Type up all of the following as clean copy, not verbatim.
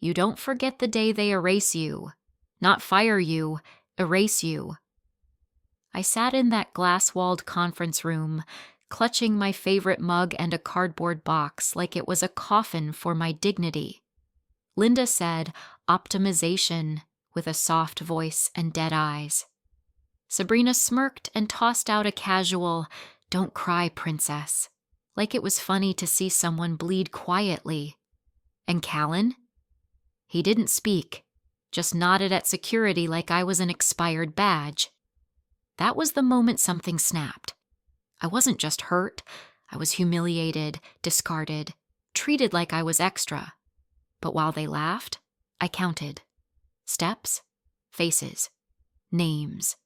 You don't forget the day they erase you. Not fire you, erase you. I sat in that glass-walled conference room, clutching my favorite mug and a cardboard box like it was a coffin for my dignity. Linda said, "Optimization," with a soft voice and dead eyes. Sabrina smirked and tossed out a casual, "Don't cry, princess," like it was funny to see someone bleed quietly. And Callan? He didn't speak, just nodded at security like I was an expired badge. That was the moment something snapped. I wasn't just hurt, I was humiliated, discarded, treated like I was extra. But while they laughed, I counted. Steps, faces, names.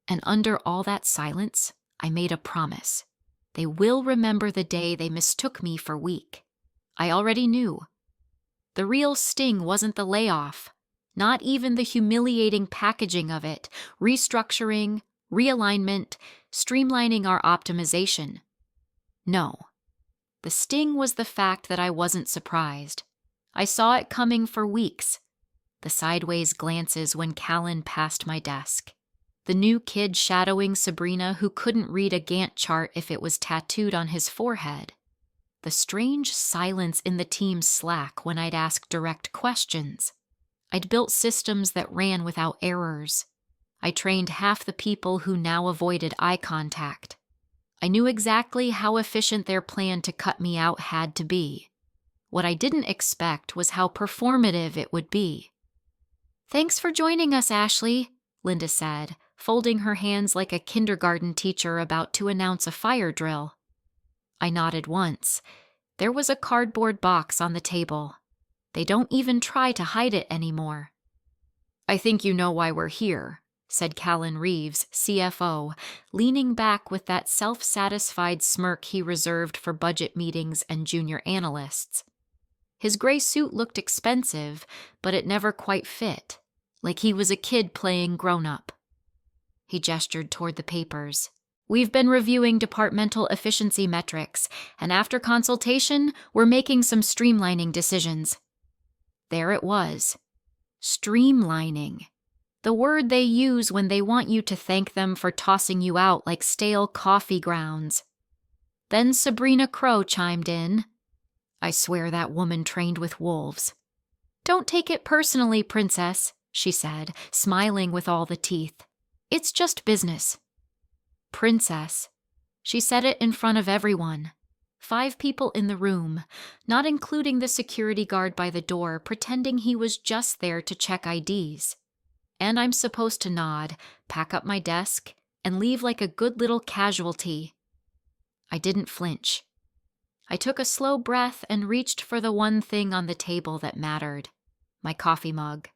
And under all that silence, I made a promise. They will remember the day they mistook me for weak. I already knew. The real sting wasn't the layoff, not even the humiliating packaging of it, restructuring, realignment, streamlining our optimization. No. The sting was the fact that I wasn't surprised. I saw it coming for weeks. The sideways glances when Callan passed my desk. The new kid shadowing Sabrina who couldn't read a Gantt chart if it was tattooed on his forehead. The strange silence in the team's Slack when I'd ask direct questions. I'd built systems that ran without errors. I trained half the people who now avoided eye contact. I knew exactly how efficient their plan to cut me out had to be. What I didn't expect was how performative it would be. "Thanks for joining us, Ashley," Linda said, folding her hands like a kindergarten teacher about to announce a fire drill. I nodded once. There was a cardboard box on the table. They don't even try to hide it anymore. "I think you know why we're here," said Callan Reeves, CFO, leaning back with that self-satisfied smirk he reserved for budget meetings and junior analysts. His gray suit looked expensive, but it never quite fit, like he was a kid playing grown-up. He gestured toward the papers. "We've been reviewing departmental efficiency metrics, and after consultation, we're making some streamlining decisions." There it was. Streamlining. The word they use when they want you to thank them for tossing you out like stale coffee grounds. Then Sabrina Crow chimed in. I swear that woman trained with wolves. "Don't take it personally, princess," she said, smiling with all the teeth. "It's just business." Princess. She said it in front of everyone. 5 people in the room, not including the security guard by the door, pretending he was just there to check IDs. And I'm supposed to nod, pack up my desk, and leave like a good little casualty. I didn't flinch. I took a slow breath and reached for the one thing on the table that mattered. My coffee mug.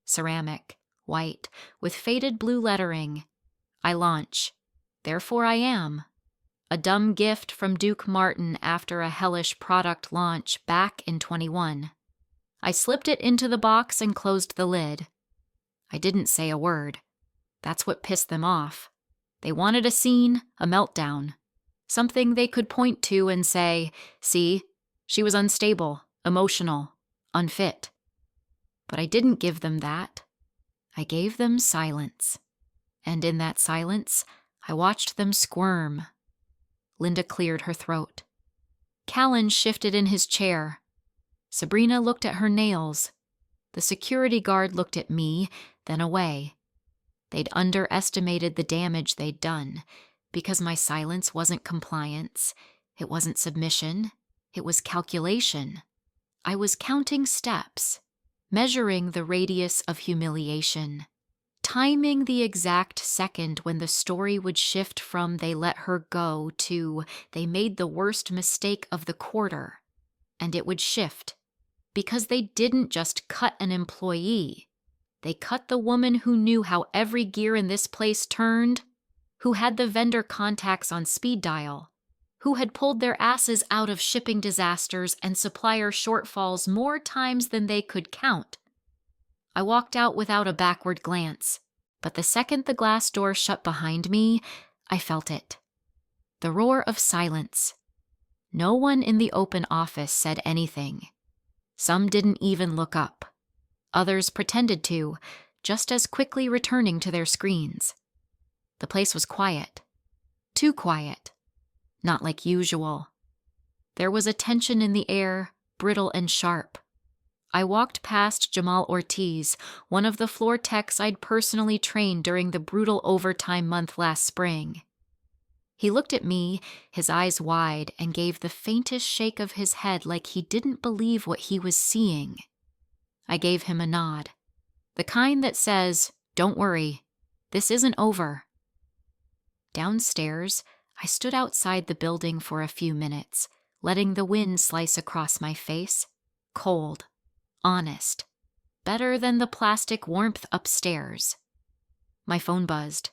Ceramic, white, with faded blue lettering. I launch. Therefore I am. A dumb gift from Duke Martin after a hellish product launch back in 21. I slipped it into the box and closed the lid. I didn't say a word. That's what pissed them off. They wanted a scene, a meltdown. Something they could point to and say, "See, she was unstable, emotional, unfit." But I didn't give them that. I gave them silence. And in that silence, I watched them squirm. Linda cleared her throat. Callan shifted in his chair. Sabrina looked at her nails. The security guard looked at me, then away. They'd underestimated the damage they'd done, because my silence wasn't compliance, it wasn't submission, it was calculation. I was counting steps, measuring the radius of humiliation, timing the exact second when the story would shift from "they let her go" to "they made the worst mistake of the quarter." And it would shift, because they didn't just cut an employee. They cut the woman who knew how every gear in this place turned, who had the vendor contacts on speed dial, who had pulled their asses out of shipping disasters and supplier shortfalls more times than they could count. I walked out without a backward glance, but the second the glass door shut behind me, I felt it. The roar of silence. No one in the open office said anything. Some didn't even look up. Others pretended to, just as quickly returning to their screens. The place was quiet. Too quiet. Not like usual. There was a tension in the air, brittle and sharp. I walked past Jamal Ortiz, one of the floor techs I'd personally trained during the brutal overtime month last spring. He looked at me, his eyes wide, and gave the faintest shake of his head like he didn't believe what he was seeing. I gave him a nod. The kind that says, "Don't worry, this isn't over." Downstairs, I stood outside the building for a few minutes, letting the wind slice across my face. Cold. Honest. Better than the plastic warmth upstairs. My phone buzzed.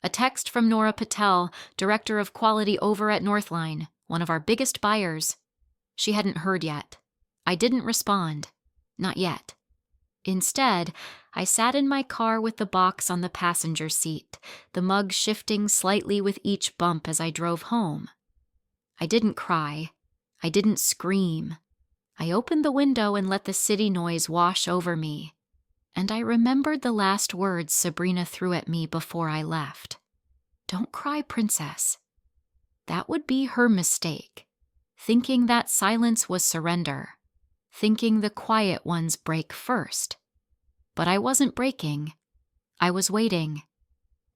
A text from Nora Patel, Director of Quality over at Northline, one of our biggest buyers. She hadn't heard yet. I didn't respond. Not yet. Instead, I sat in my car with the box on the passenger seat, the mug shifting slightly with each bump as I drove home. I didn't cry. I didn't scream. I opened the window and let the city noise wash over me. And I remembered the last words Sabrina threw at me before I left. "Don't cry, princess." That would be her mistake. Thinking that silence was surrender. Thinking the quiet ones break first. But I wasn't breaking. I was waiting.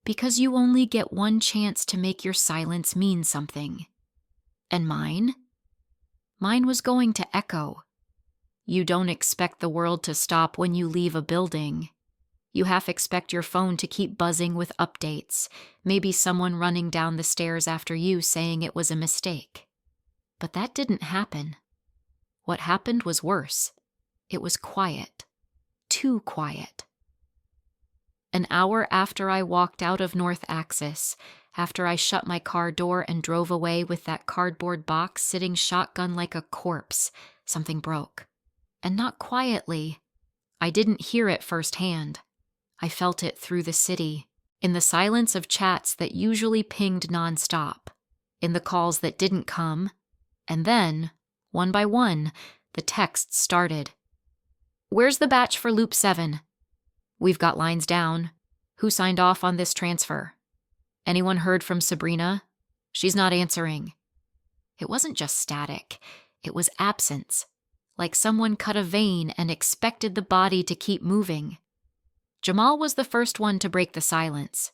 Because you only get one chance to make your silence mean something. And mine? Mine was going to echo. You don't expect the world to stop when you leave a building. You half expect your phone to keep buzzing with updates, maybe someone running down the stairs after you saying it was a mistake. But that didn't happen. What happened was worse. It was quiet. Too quiet. An hour after I walked out of North Axis, after I shut my car door and drove away with that cardboard box sitting shotgun like a corpse, something broke. And not quietly. I didn't hear it firsthand. I felt it through the city, in the silence of chats that usually pinged nonstop, in the calls that didn't come, and then, one by one, the texts started. "Where's the batch for Loop 7? We've got lines down. Who signed off on this transfer? Anyone heard from Sabrina? She's not answering." It wasn't just static. It was absence. Like someone cut a vein and expected the body to keep moving. Jamal was the first one to break the silence.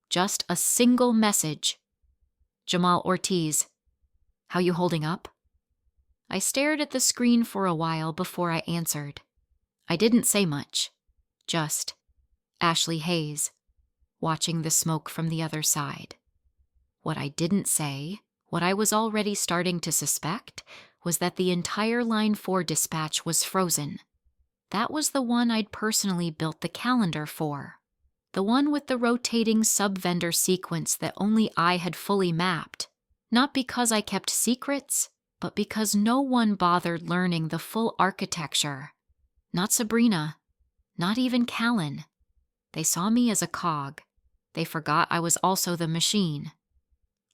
Just a single message. "Jamal Ortiz. How you holding up?" I stared at the screen for a while before I answered. I didn't say much. Just, "Ashley Hayes," watching the smoke from the other side. What I didn't say, what I was already starting to suspect, was that the entire Line 4 dispatch was frozen. That was the one I'd personally built the calendar for. The one with the rotating sub-vendor sequence that only I had fully mapped. Not because I kept secrets, but because no one bothered learning the full architecture. Not Sabrina. Not even Callan. They saw me as a cog. They forgot I was also the machine.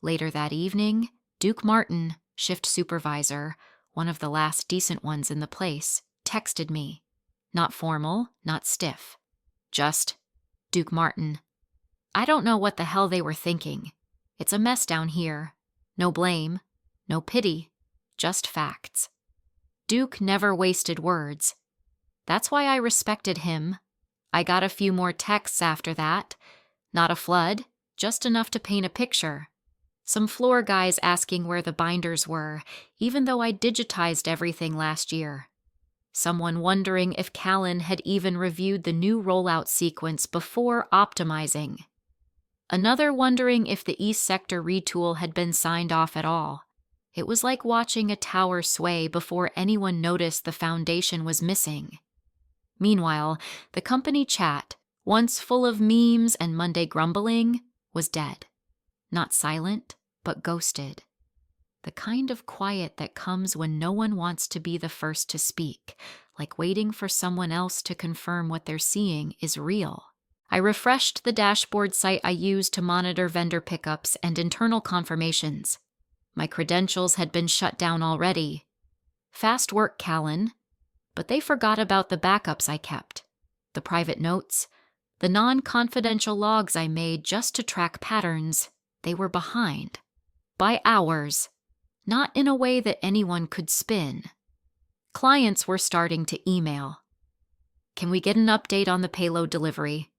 Later that evening, Duke Martin, shift supervisor, one of the last decent ones in the place, texted me. Not formal, not stiff. Just, "Duke Martin. I don't know what the hell they were thinking. It's a mess down here. No blame. No pity. Just facts." Duke never wasted words. That's why I respected him. I got a few more texts after that. Not a flood, just enough to paint a picture. Some floor guys asking where the binders were, even though I digitized everything last year. Someone wondering if Callan had even reviewed the new rollout sequence before optimizing. Another wondering if the East Sector retool had been signed off at all. It was like watching a tower sway before anyone noticed the foundation was missing. Meanwhile, the company chat, once full of memes and Monday grumbling, was dead. Not silent, but ghosted. The kind of quiet that comes when no one wants to be the first to speak, like waiting for someone else to confirm what they're seeing is real. I refreshed the dashboard site I used to monitor vendor pickups and internal confirmations. My credentials had been shut down already. Fast work, Callan. But they forgot about the backups I kept. The private notes, the non-confidential logs I made just to track patterns, they were behind. By hours. Not in a way that anyone could spin. Clients were starting to email. Can we get an update on the payload delivery?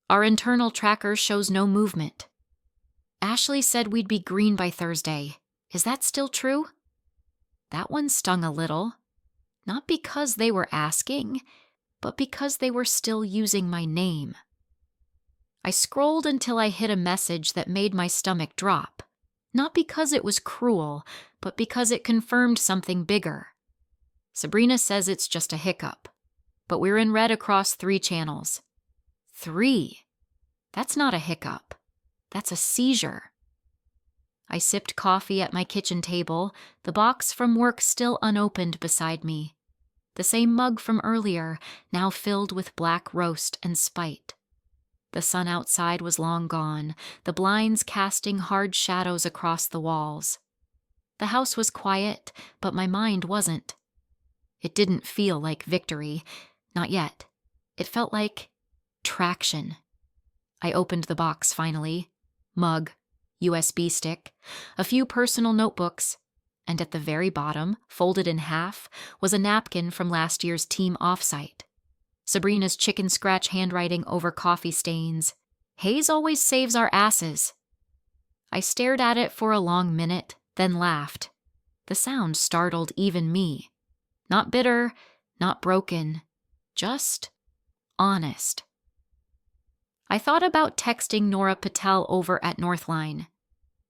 Our internal tracker shows no movement. Ashley said we'd be green by Thursday. Is that still true? That one stung a little. Not because they were asking, but because they were still using my name. I scrolled until I hit a message that made my stomach drop. Not because it was cruel, but because it confirmed something bigger. Sabrina says it's just a hiccup, but we're in red across 3 channels. 3? That's not a hiccup. That's a seizure. I sipped coffee at my kitchen table, the box from work still unopened beside me. The same mug from earlier, now filled with black roast and spite. The sun outside was long gone, the blinds casting hard shadows across the walls. The house was quiet, but my mind wasn't. It didn't feel like victory. Not yet. It felt like traction. I opened the box finally. Mug, USB stick, a few personal notebooks, and at the very bottom, folded in half, was a napkin from last year's team offsite. Sabrina's chicken scratch handwriting over coffee stains. Hayes always saves our asses. I stared at it for a long minute, then laughed. The sound startled even me. Not bitter, not broken, just honest. I thought about texting Nora Patel over at Northline.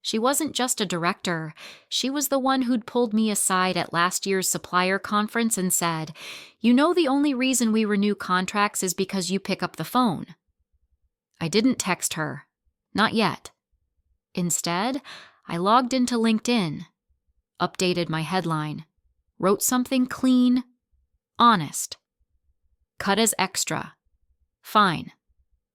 She wasn't just a director. She was the one who'd pulled me aside at last year's supplier conference and said, "You know the only reason we renew contracts is because you pick up the phone." I didn't text her. Not yet. Instead, I logged into LinkedIn, updated my headline, wrote something clean, honest. Cut as extra. Fine.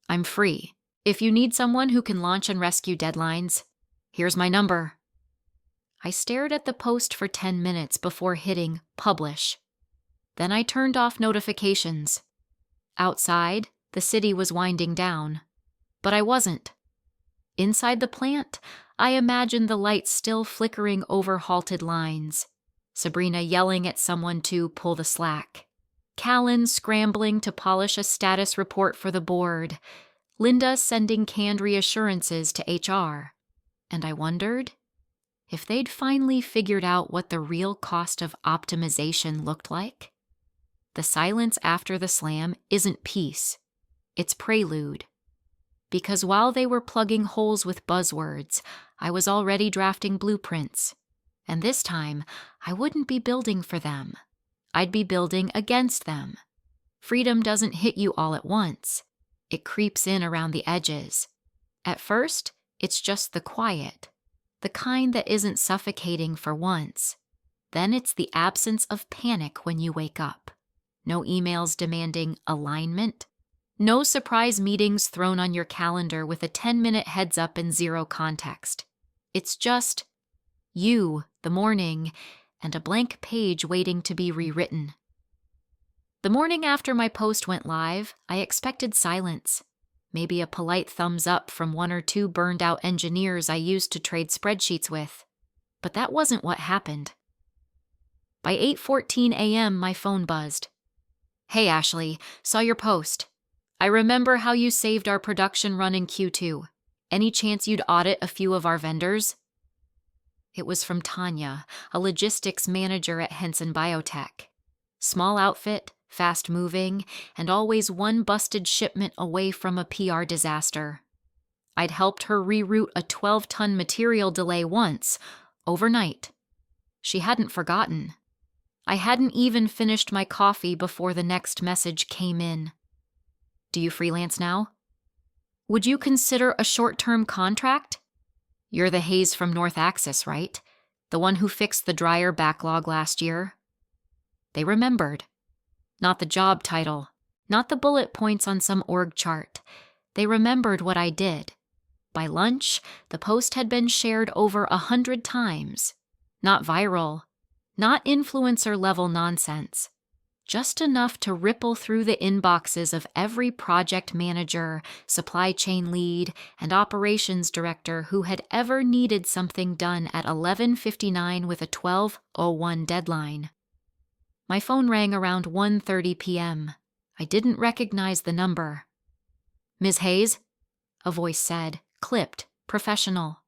I'm free. If you need someone who can launch and rescue deadlines, here's my number. I stared at the post for 10 minutes before hitting publish. Then I turned off notifications. Outside, the city was winding down. But I wasn't. Inside the plant, I imagined the lights still flickering over halted lines. Sabrina yelling at someone to pull the slack. Callan scrambling to polish a status report for the board. Linda sending canned reassurances to HR. And I wondered if they'd finally figured out what the real cost of optimization looked like. The silence after the slam isn't peace. It's prelude. Because while they were plugging holes with buzzwords, I was already drafting blueprints. And this time, I wouldn't be building for them. I'd be building against them. Freedom doesn't hit you all at once. It creeps in around the edges. At first, it's just the quiet, the kind that isn't suffocating for once. Then it's the absence of panic when you wake up. No emails demanding alignment. No surprise meetings thrown on your calendar with a 10-minute heads up and zero context. It's just you, the morning, and a blank page waiting to be rewritten. The morning after my post went live, I expected silence. Maybe a polite thumbs up from 1 or 2 burned-out engineers I used to trade spreadsheets with. But that wasn't what happened. By 8:14 a.m., my phone buzzed. "Hey, Ashley, saw your post. I remember how you saved our production run in Q2. Any chance you'd audit a few of our vendors?" It was from Tanya, a logistics manager at Henson Biotech. Small outfit, fast-moving, and always one busted shipment away from a PR disaster. I'd helped her reroute a 12-ton material delay once, overnight. She hadn't forgotten. I hadn't even finished my coffee before the next message came in. "Do you freelance now? Would you consider a short-term contract? You're the Hayes from North Axis, right? The one who fixed the dryer backlog last year?" They remembered. Not the job title, not the bullet points on some org chart. They remembered what I did. By lunch, the post had been shared over 100 times. Not viral, not influencer-level nonsense. just enough to ripple through the inboxes of every project manager, supply chain lead, and operations director who had ever needed something done at 11:59 with a 12:01 deadline. My phone rang around 1:30 p.m. I didn't recognize the number. "Ms. Hayes?" a voice said, clipped, professional.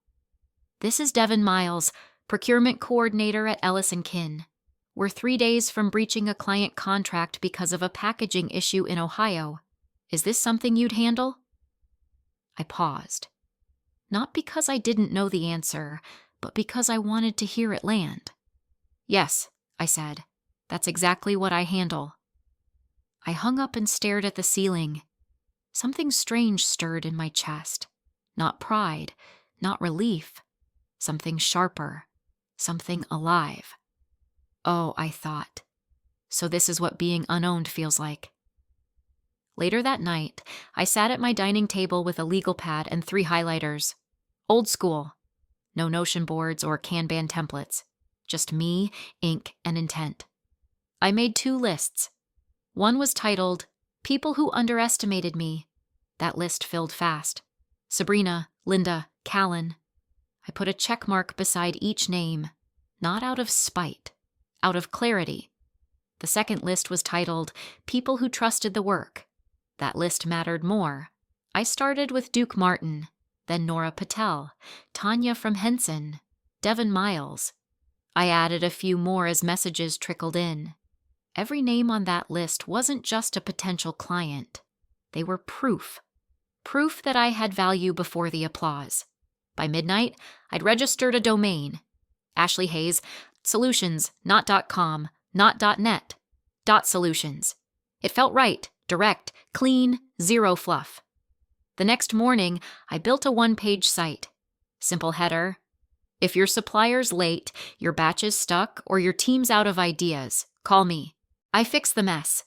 "This is Devin Miles, procurement coordinator at Ellis & Kin. We're 3 days from breaching a client contract because of a packaging issue in Ohio. Is this something you'd handle?" I paused. Not because I didn't know the answer, but because I wanted to hear it land. "Yes," I said. "That's exactly what I handle." I hung up and stared at the ceiling. Something strange stirred in my chest. Not pride, not relief. Something sharper. Something alive. Oh, I thought. So this is what being unowned feels like. Later that night, I sat at my dining table with a legal pad and 3 highlighters. Old school. No Notion boards or Kanban templates. Just me, ink, and intent. I made 2 lists. One was titled, "People Who Underestimated Me." That list filled fast. Sabrina, Linda, Callan. I put a check mark beside each name, not out of spite, out of clarity. The second list was titled, "People Who Trusted the Work." That list mattered more. I started with Duke Martin, then Nora Patel, Tanya from Henson, Devin Miles. I added a few more as messages trickled in. Every name on that list wasn't just a potential client. They were proof. Proof that I had value before the applause. By midnight, I'd registered a domain. Ashley Hayes, Solutions, not .com, not .net, .solutions. It felt right, direct, clean, zero fluff. The next morning, I built a 1-page site. Simple header. "If your supplier's late, your batch is stuck, or your team's out of ideas, call me. I fix the mess."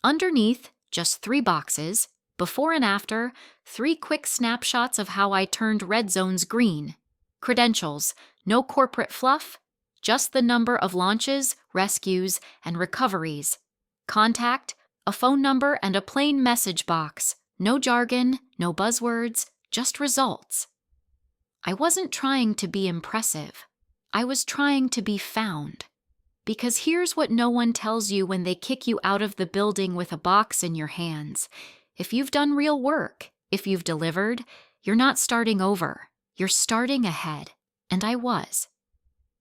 Underneath, just 3 boxes. Before and after, 3 quick snapshots of how I turned red zones green. Credentials, no corporate fluff, just the number of launches, rescues, and recoveries. Contact, a phone number, and a plain message box. No jargon, no buzzwords, just results. I wasn't trying to be impressive. I was trying to be found. Because here's what no one tells you when they kick you out of the building with a box in your hands. If you've done real work, if you've delivered, you're not starting over. You're starting ahead. And I was.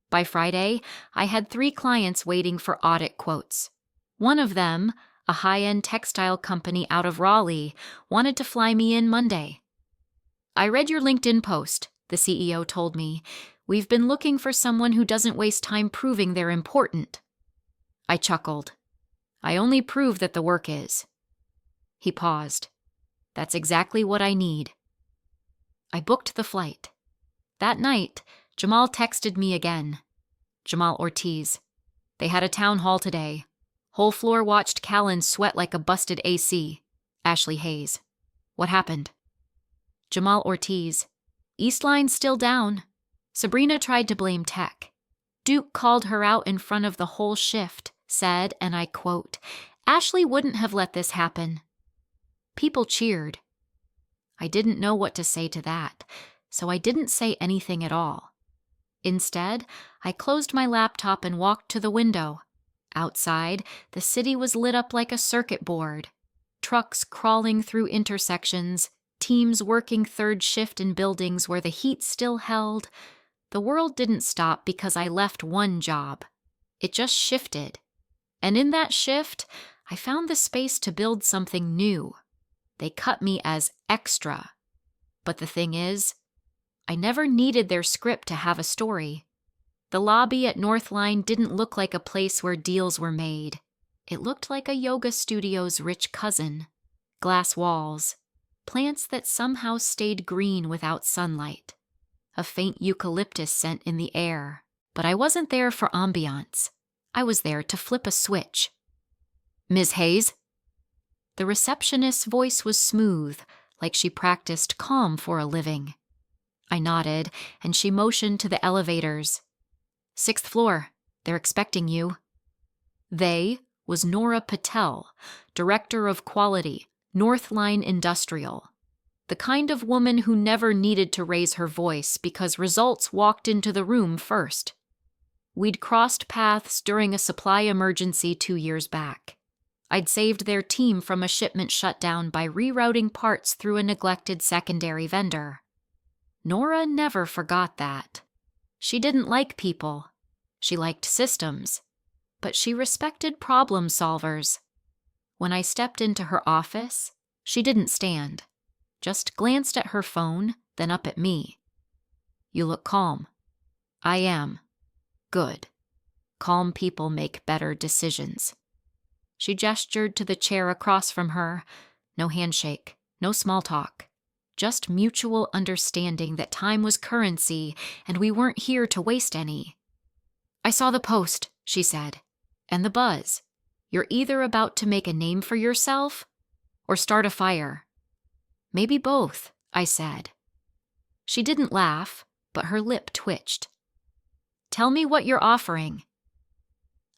By Friday, I had 3 clients waiting for audit quotes. One of them, a high-end textile company out of Raleigh, wanted to fly me in Monday. "I read your LinkedIn post," the CEO told me. "We've been looking for someone who doesn't waste time proving they're important." I chuckled. "I only prove that the work is." He paused. "That's exactly what I need." I booked the flight. That night, Jamal texted me again. Jamal Ortiz. "They had a town hall today. Whole floor watched Callan sweat like a busted AC. Ashley Hayes. What happened?" Jamal Ortiz. "East Line's still down. Sabrina tried to blame tech. Duke called her out in front of the whole shift, said, and I quote, 'Ashley wouldn't have let this happen.' People cheered. I didn't know what to say to that, so I didn't say anything at all. Instead, I closed my laptop and walked to the window. Outside, the city was lit up like a circuit board. Trucks crawling through intersections, teams working third shift in buildings where the heat still held. The world didn't stop because I left one job. It just shifted. And in that shift, I found the space to build something new. They cut me as extra. But the thing is, I never needed their script to have a story. The lobby at Northline didn't look like a place where deals were made. It looked like a yoga studio's rich cousin. Glass walls. Plants that somehow stayed green without sunlight. A faint eucalyptus scent in the air. But I wasn't there for ambiance. I was there to flip a switch. "Ms. Hayes?" The receptionist's voice was smooth, like she practiced calm for a living. I nodded, and she motioned to the elevators. "6th floor. They're expecting you." They was Nora Patel, Director of Quality, Northline Industrial. The kind of woman who never needed to raise her voice because results walked into the room first. We'd crossed paths during a supply emergency 2 years back. I'd saved their team from a shipment shutdown by rerouting parts through a neglected secondary vendor. Nora never forgot that. She didn't like people. She liked systems. But she respected problem solvers. When I stepped into her office, she didn't stand. Just glanced at her phone, then up at me. "You look calm." "I am." "Good. Calm people make better decisions." She gestured to the chair across from her. No handshake, no small talk. Just mutual understanding that time was currency and we weren't here to waste any. "I saw the post," she said, "and the buzz. You're either about to make a name for yourself or start a fire." "Maybe both," I said. She didn't laugh, but her lip twitched. "Tell me what you're offering."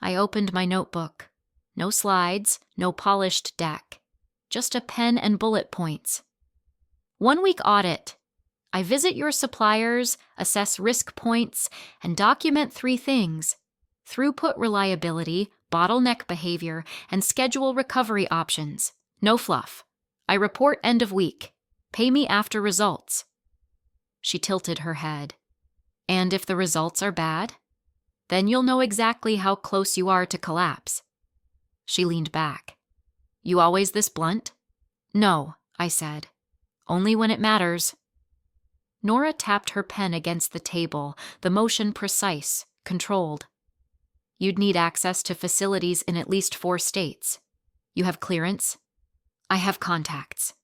I opened my notebook. No slides, no polished deck. Just a pen and bullet points. 1-week audit. I visit your suppliers, assess risk points, and document 3 things: throughput reliability, bottleneck behavior, and schedule recovery options. No fluff. I report end of week. Pay me after results. She tilted her head. "And if the results are bad? Then you'll know exactly how close you are to collapse." She leaned back. "You always this blunt?" "No," I said. "Only when it matters." Nora tapped her pen against the table, the motion precise, controlled. "You'd need access to facilities in at least 4 states. You have clearance?" "I have contacts.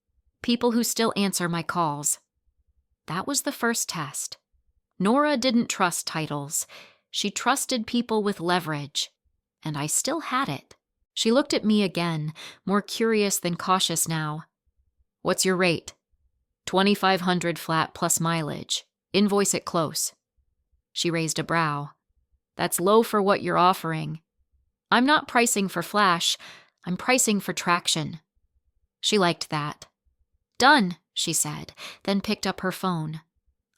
People who still answer my calls." That was the first test. Nora didn't trust titles. She trusted people with leverage. And I still had it. She looked at me again, more curious than cautious now. "What's your rate?" $2,500 flat plus mileage. Invoice it close." She raised a brow. "That's low for what you're offering." "I'm not pricing for flash. I'm pricing for traction." She liked that. "Done," she said, then picked up her phone.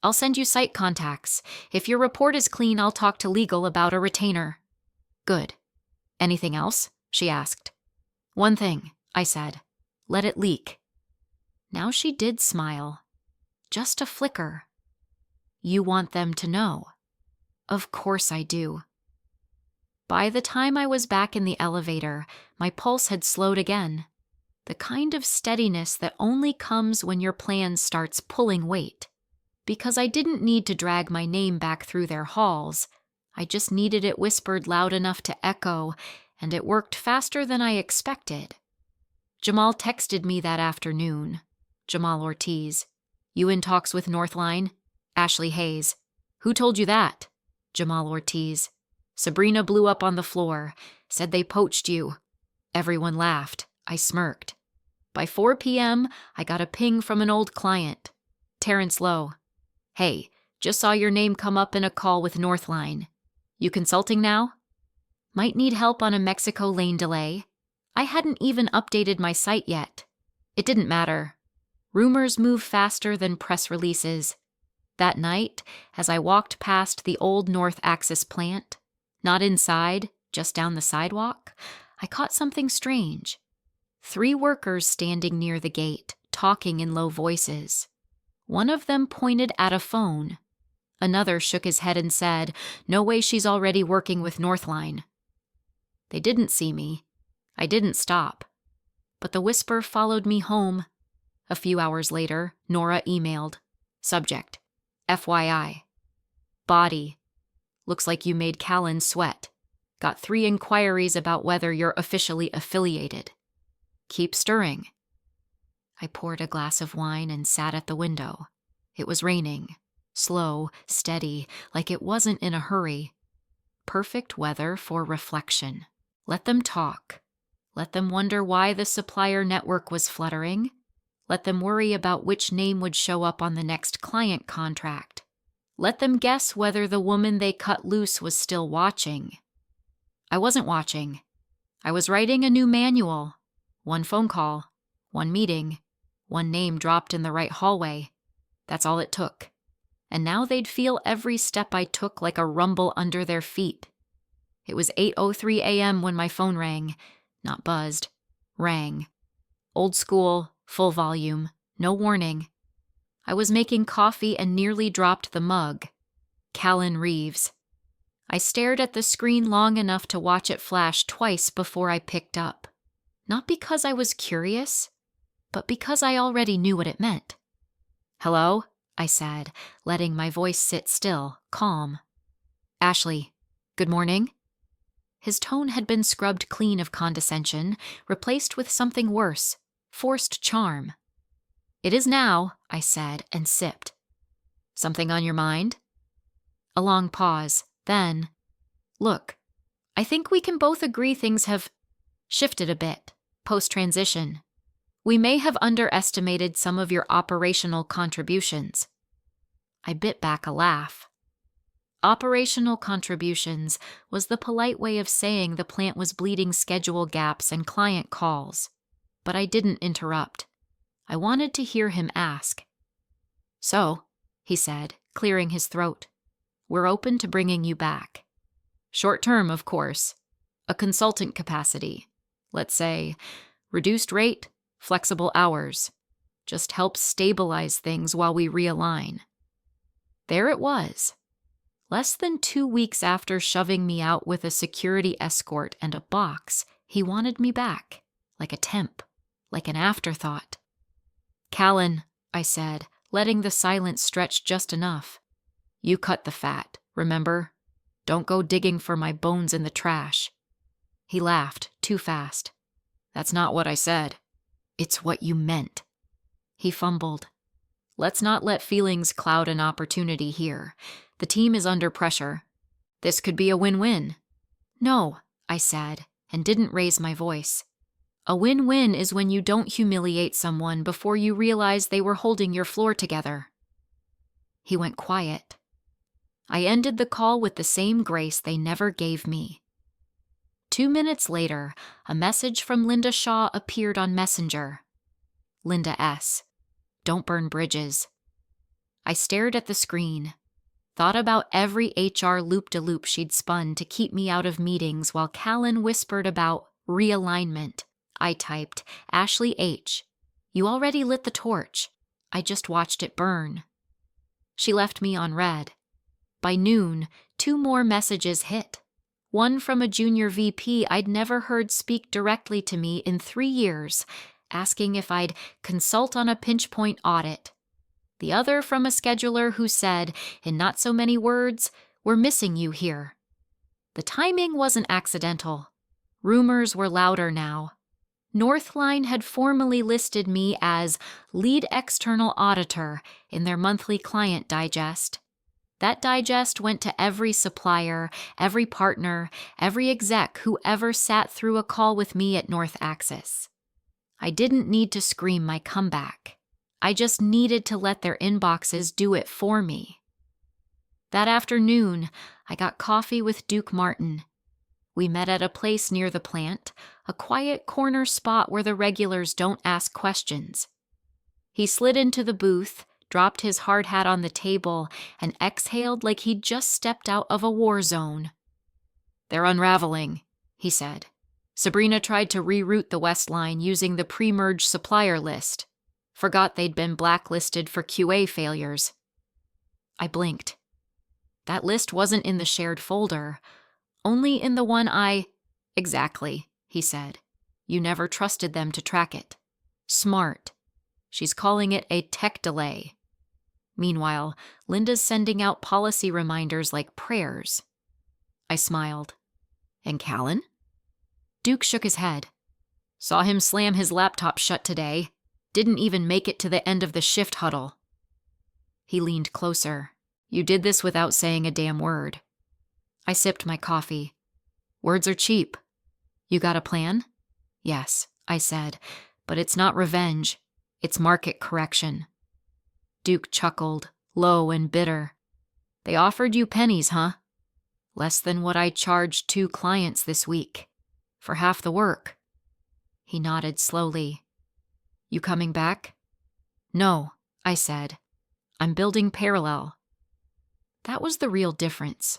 "I'll send you site contacts. If your report is clean, I'll talk to legal about a retainer." "Good. Anything else?" she asked. "One thing," I said. "Let it leak." Now she did smile. Just a flicker. "You want them to know?" "Of course I do." By the time I was back in the elevator, my pulse had slowed again. The kind of steadiness that only comes when your plan starts pulling weight. Because I didn't need to drag my name back through their halls. I just needed it whispered loud enough to echo, and it worked faster than I expected. Jamal texted me that afternoon. Jamal Ortiz. "You in talks with Northline?" Ashley Hayes. "Who told you that?" Jamal Ortiz. "Sabrina blew up on the floor. Said they poached you." Everyone laughed. I smirked. By 4 p.m., I got a ping from an old client. Terrence Lowe. "Hey, just saw your name come up in a call with Northline. You consulting now?" "Might need help on a Mexico lane delay." I hadn't even updated my site yet. It didn't matter. Rumors move faster than press releases. That night, as I walked past the old North Axis plant, not inside, just down the sidewalk, I caught something strange. 3 workers standing near the gate, talking in low voices. One of them pointed at a phone. Another shook his head and said, "No way, she's already working with Northline." They didn't see me. I didn't stop. But the whisper followed me home. A few hours later, Nora emailed. Subject: FYI. Body: looks like you made Callan sweat. Got 3 inquiries about whether you're officially affiliated. Keep stirring. I poured a glass of wine and sat at the window. It was raining. Slow, steady, like it wasn't in a hurry. Perfect weather for reflection. Let them talk. Let them wonder why the supplier network was fluttering. Let them worry about which name would show up on the next client contract. Let them guess whether the woman they cut loose was still watching. I wasn't watching. I was writing a new manual. One phone call, one meeting, one name dropped in the right hallway. That's all it took. And now they'd feel every step I took like a rumble under their feet. It was 8:03 a.m. when my phone rang. Not buzzed. Rang. Old school, full volume, no warning. I was making coffee and nearly dropped the mug. Callan Reeves. I stared at the screen long enough to watch it flash twice before I picked up. Not because I was curious, but because I already knew what it meant. "Hello?" I said, letting my voice sit still, calm. "Ashley, good morning?" His tone had been scrubbed clean of condescension, replaced with something worse, forced charm. "It is now," I said, and sipped. "Something on your mind?" A long pause, then, "Look, I think we can both agree things have shifted a bit, post-transition. We may have underestimated some of your operational contributions." I bit back a laugh. Operational contributions was the polite way of saying the plant was bleeding schedule gaps and client calls. But I didn't interrupt. I wanted to hear him ask. "So," he said, clearing his throat, "we're open to bringing you back. Short term, of course. A consultant capacity. Let's say, reduced rate, flexible hours. Just help stabilize things while we realign." There it was. Less than 2 weeks after shoving me out with a security escort and a box, he wanted me back, like a temp, like an afterthought. "Callan," I said, letting the silence stretch just enough. "You cut the fat, remember? Don't go digging for my bones in the trash." He laughed, too fast. "That's not what I said. It's what you meant." He fumbled. "Let's not let feelings cloud an opportunity here. The team is under pressure. This could be a win-win." "No," I said, and didn't raise my voice. "A win-win is when you don't humiliate someone before you realize they were holding your floor together." He went quiet. I ended the call with the same grace they never gave me. 2 minutes later, a message from Linda Shaw appeared on Messenger. Linda S. "Don't burn bridges." I stared at the screen, thought about every HR loop-de-loop she'd spun to keep me out of meetings while Callan whispered about realignment. I typed, "Ashley H. You already lit the torch. I just watched it burn." She left me on red. By noon, 2 more messages hit. One from a junior VP I'd never heard speak directly to me in 3 years, asking if I'd consult on a pinch point audit. The other from a scheduler who said, in not so many words, "We're missing you here." The timing wasn't accidental. Rumors were louder now. Northline had formally listed me as lead external auditor in their monthly client digest. That digest went to every supplier, every partner, every exec who ever sat through a call with me at North Axis. I didn't need to scream my comeback. I just needed to let their inboxes do it for me. That afternoon, I got coffee with Duke Martin. We met at a place near the plant, a quiet corner spot where the regulars don't ask questions. He slid into the booth, dropped his hard hat on the table, and exhaled like he'd just stepped out of a war zone. "They're unraveling," he said. "Sabrina tried to reroute the West Line using the pre-merge supplier list. Forgot they'd been blacklisted for QA failures." I blinked. That list wasn't in the shared folder, only in the one "Exactly," he said. "You never trusted them to track it. Smart. She's calling it a tech delay. Meanwhile, Linda's sending out policy reminders like prayers." I smiled. "And Callan?" Duke shook his head. "Saw him slam his laptop shut today. Didn't even make it to the end of the shift huddle." He leaned closer. "You did this without saying a damn word." I sipped my coffee. "Words are cheap. You got a plan?" "Yes," I said, "but it's not revenge. It's market correction." Duke chuckled, low and bitter. "They offered you pennies, huh?" "Less than what I charged 2 clients this week. For half the work. He nodded slowly. You coming back? No, I said. I'm building Parallel. That was the real difference.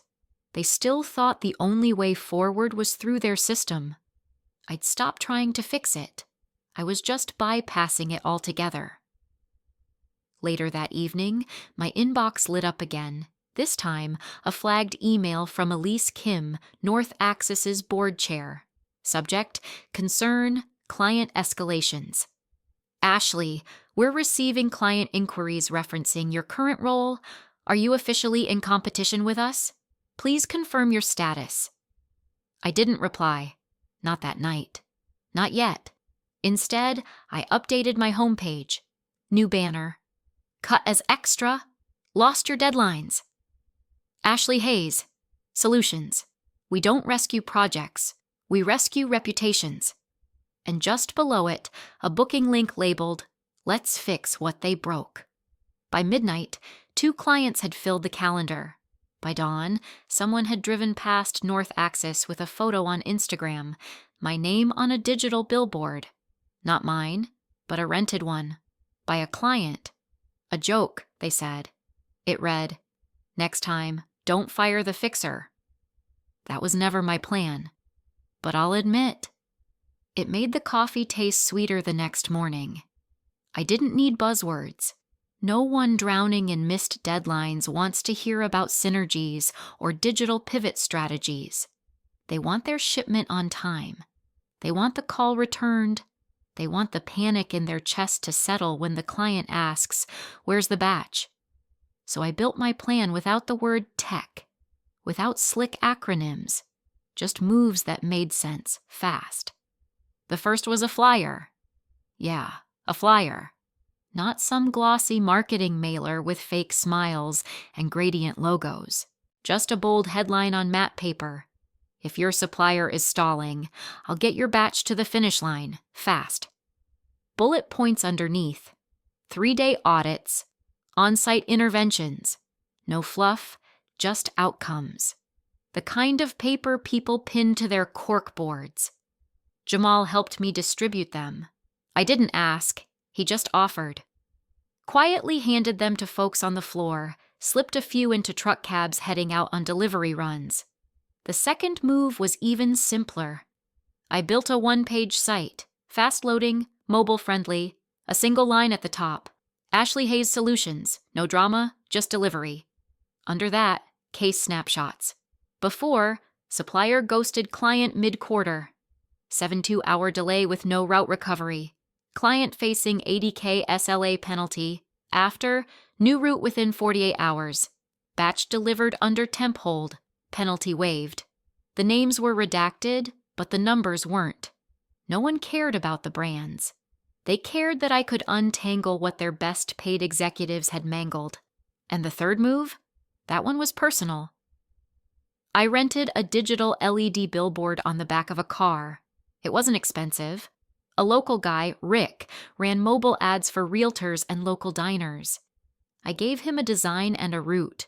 They still thought the only way forward was through their system. I'd stopped trying to fix it. I was just bypassing it altogether. Later that evening, my inbox lit up again. This time, a flagged email from Elise Kim, North Axis's board chair. Subject, concern, client escalations. Ashley, we're receiving client inquiries referencing your current role. Are you officially in competition with us? Please confirm your status. I didn't reply. Not that night. Not yet. Instead, I updated my homepage. New banner. Cut as extra. Lost your deadlines. Ashley Hayes. Solutions. We don't rescue projects. We rescue reputations. And just below it, a booking link labeled, Let's Fix What They Broke. By midnight, 2 clients had filled the calendar. By dawn, someone had driven past North Axis with a photo on Instagram, my name on a digital billboard. Not mine, but a rented one. By a client. A joke, they said. It read, Next time, don't fire the fixer. That was never my plan. But I'll admit, it made the coffee taste sweeter the next morning. I didn't need buzzwords. No one drowning in missed deadlines wants to hear about synergies or digital pivot strategies. They want their shipment on time. They want the call returned. They want the panic in their chest to settle when the client asks, Where's the batch? So I built my plan without the word tech, without slick acronyms, just moves that made sense fast. The first was a flyer. Yeah, a flyer. Not some glossy marketing mailer with fake smiles and gradient logos. Just a bold headline on matte paper. If your supplier is stalling, I'll get your batch to the finish line, fast. Bullet points underneath. 3-day audits. On-site interventions. No fluff, just outcomes. The kind of paper people pin to their corkboards. Jamal helped me distribute them. I didn't ask, he just offered. Quietly handed them to folks on the floor, slipped a few into truck cabs heading out on delivery runs. The second move was even simpler. I built a 1-page site, fast-loading, mobile-friendly, a single line at the top. Ashley Hayes Solutions, no drama, just delivery. Under that, case snapshots. Before, supplier ghosted client mid-quarter. 72-hour delay with no route recovery. Client facing $80K SLA penalty. After, new route within 48 hours. Batch delivered under temp hold. Penalty waived. The names were redacted, but the numbers weren't. No one cared about the brands. They cared that I could untangle what their best paid executives had mangled. And the third move? That one was personal. I rented a digital LED billboard on the back of a car. It wasn't expensive. A local guy, Rick, ran mobile ads for realtors and local diners. I gave him a design and a route.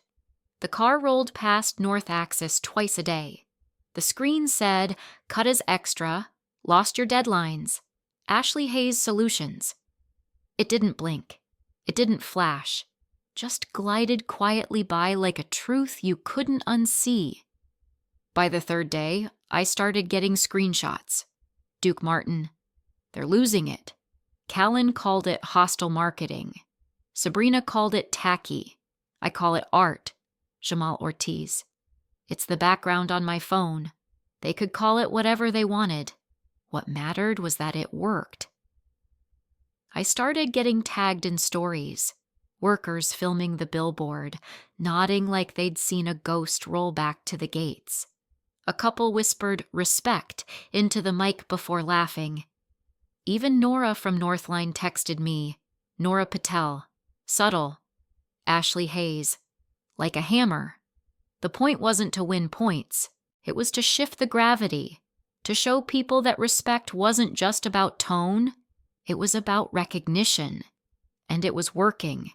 The car rolled past North Axis twice a day. The screen said, Cut as extra, lost your deadlines, Ashley Hayes Solutions. It didn't blink. It didn't flash. Just glided quietly by like a truth you couldn't unsee. By the third day, I started getting screenshots. Duke Martin. They're losing it. Callan called it hostile marketing. Sabrina called it tacky. I call it art. Jamal Ortiz. It's the background on my phone. They could call it whatever they wanted. What mattered was that it worked. I started getting tagged in stories. Workers filming the billboard, nodding like they'd seen a ghost roll back to the gates. A couple whispered respect into the mic before laughing. Even Nora from Northline texted me, Nora Patel, subtle, Ashley Hayes, like a hammer. The point wasn't to win points. It was to shift the gravity, to show people that respect wasn't just about tone, it was about recognition. And it was working.